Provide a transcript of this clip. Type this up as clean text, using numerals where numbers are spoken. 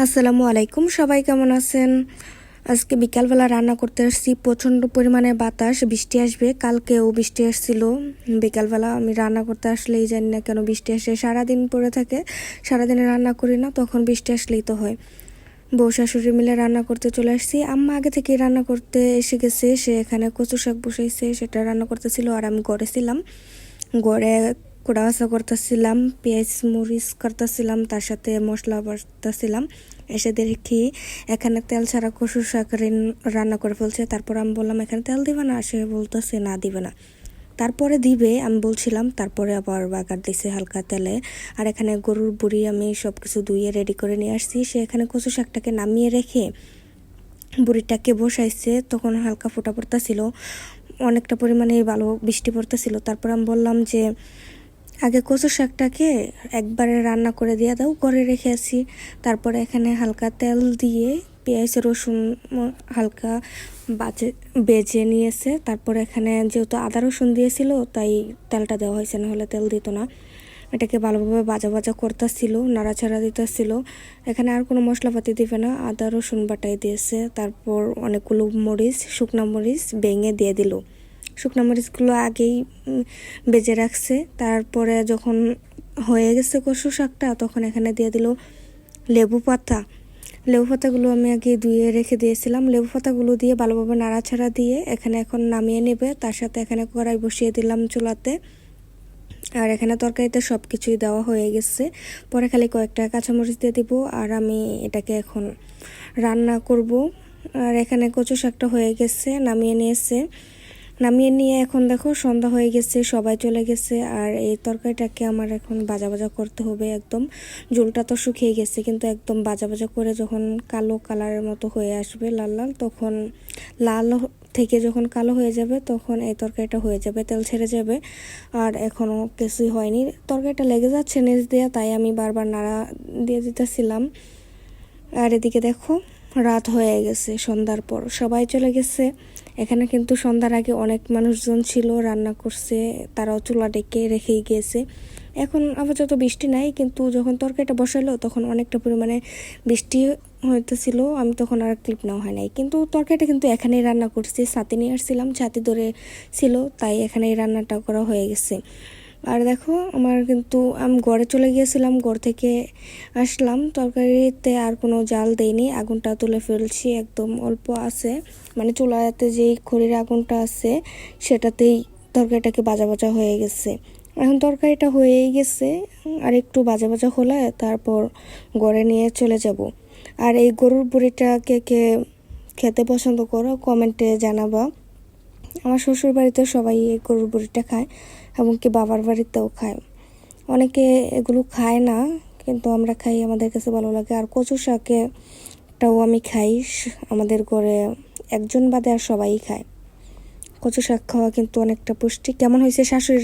আসসালামু আলাইকুম, সবাই কেমন আছেন? আজকে বিকালবেলা রান্না করতে আসছি। প্রচণ্ড পরিমাণে বাতাস, বৃষ্টি আসবে। কালকেও বৃষ্টি আসছিল বিকালবেলা। আমি রান্না করতে আসলেই জানি না কেন বৃষ্টি আসে, সারাদিন পড়ে থাকে। সারাদিনে রান্না করি না, তখন বৃষ্টি আসলেই তো হয়। বউ শাশুড়ি মিলে রান্না করতে চলে আসছি। আম্মা আগে থেকেই রান্না করতে এসে গেছে, সে এখানে কচু শাক বসাইছে, সেটা রান্না করতেছিল। আর আমি ঘরে ছিলাম, ঘরে কুড়াবাছা করতেছিলাম, পেঁয়াজ মরিচ করতেছিলাম, তার সাথে মশলা বাটতেছিলাম। এসে দেখি এখানে তেল ছাড়া কচু শাক রান্না করে ফেলছে। তারপর আমি বললাম এখানে তেল দিবে না, সে বলতেছে না দিবে না। তারপরে দিবে আমি বলছিলাম, তারপরে আবার বাগার দিছে হালকা তেলে। আর এখানে গরুর বুড়ি আমি সব কিছু ধুয়ে রেডি করে নিয়ে আসছি। সে এখানে কচু শাকটাকে নামিয়ে রেখে বুড়িটাকে বসাইছে। তখন হালকা ফোটা পড়তেছিল, অনেকটা পরিমাণে ভালো বৃষ্টি পড়তেছিল। তারপর আমি বললাম যে আগে কচু শাকটাকে একবারে রান্না করে দিয়ে দাও, করে রেখে আসি। তারপরে এখানে হালকা তেল দিয়ে পেঁয়াজ রসুন হালকা বেজে নিয়েছে। তারপরে এখানে যেহেতু আদা রসুন দিয়েছিল তাই তেলটা দেওয়া হয়েছে, না হলে তেল দিত না। এটাকে ভালোভাবে ভাজা ভাজা করতেছিল, নাড়াচাড়া দিতেছিল। এখানে আর কোনো মশলাপাতি দিবে না, আদা রসুন বাটাই দিয়েছে। তারপর অনেকগুলো মরিচ, শুকনা মরিচ ভেঙে দিয়ে দিল। শুকনো মরিচগুলো আগেই বেজে রাখছে। তারপরে যখন হয়ে গেছে কচু শাকটা, তখন এখানে দিয়ে দিল লেবু পাতা। লেবু পাতাগুলো আমি আগে ধুয়ে রেখে দিয়েছিলাম। লেবু পাতাগুলো দিয়ে ভালোভাবে নাড়াচাড়া দিয়ে এখানে এখন নামিয়ে নেবে। তার সাথে এখানে কড়াই বসিয়ে দিলাম চুলাতে। আর এখানে তরকারিতে সব কিছুই দেওয়া হয়ে গেছে। পরে খালি কয়েকটা কাঁচামরিচ দিয়ে দিব। আর আমি এটাকে এখন রান্না করব। আর এখানে কচু শাকটা হয়ে গেছে, নামিয়ে নিয়েছে। নামিয়ে নিয়ে এখন দেখো সন্ধ্যা হয়ে গেছে, সবাই চলে গেছে। আর এই তরকারিটাকে আমার এখন ভাজা ভাজা করতে হবে। একদম ঝোলটা তো শুকিয়ে গেছে, কিন্তু একদম ভাজা ভাজা করে যখন কালো কালারের মতো হয়ে আসবে, লাল লাল, তখন লাল থেকে যখন কালো হয়ে যাবে তখন এই তরকারিটা হয়ে যাবে, তেল ছেড়ে যাবে। আর এখনও কিছুই হয়নি, তরকারিটা লেগে যাচ্ছে নিচ দিয়ে, তাই আমি বারবার নাড়া দিয়ে দিতেছিলাম। আর এদিকে দেখো রাত হয়ে গেছে, সন্ধ্যার পর সবাই চলে গেছে। এখানে কিন্তু সন্ধ্যার আগে অনেক মানুষজন ছিল, রান্না করছে, তারাও চুলা ডেকে রেখেই গিয়েছে। এখন আপাতত বৃষ্টি নাই, কিন্তু যখন তরকারিটা বসালো তখন অনেকটা পরিমাণে বৃষ্টি হইতেছিল। আমি তখন আর ক্লিপ নেওয়া হয় নাই, কিন্তু তরকারিটা কিন্তু এখানেই রান্না করছি। ছাতি নিয়ে আসছিলাম, ছাতি ধরে ছিল, তাই এখানেই রান্নাটা করা হয়ে গেছে। আর দেখো আমার কিন্তু আমি ঘরে চলে গিয়েছিলাম, ঘর থেকে আসলাম, তরকারিতে আর কোনো জাল দেইনি, আগুনটা তুলে ফেলছি, একদম অল্প আছে, মানে চুলাতে যেই খড়ির আগুনটা আছে সেটাতেই তরকারিটাকে ভাজা ভাজা হয়ে গেছে। এখন তরকারিটা হয়েই গেছে, আর একটু ভাজা ভাজা হলে তারপর ঘরে নিয়ে চলে যাব। আর এই গরুর বুড়িটা কে কে খেতে পছন্দ করো কমেন্টে জানাবা। আমার শ্বশুর বাড়িতে সবাই এই গরুর বুড়িটা খায়, এমনকি বাবার বাড়িতেও খায়। অনেকে এগুলো খায় না, কিন্তু আমরা খাই, আমাদের কাছে ভালো লাগে। আর কচু শাকটাও আমি খাই, আমাদের ঘরে একজন বাদে আর সবাই খায়। কচু শাক খাওয়া কিন্তু অনেকটা পুষ্টি। কেমন হয়েছে শাশুড়ি?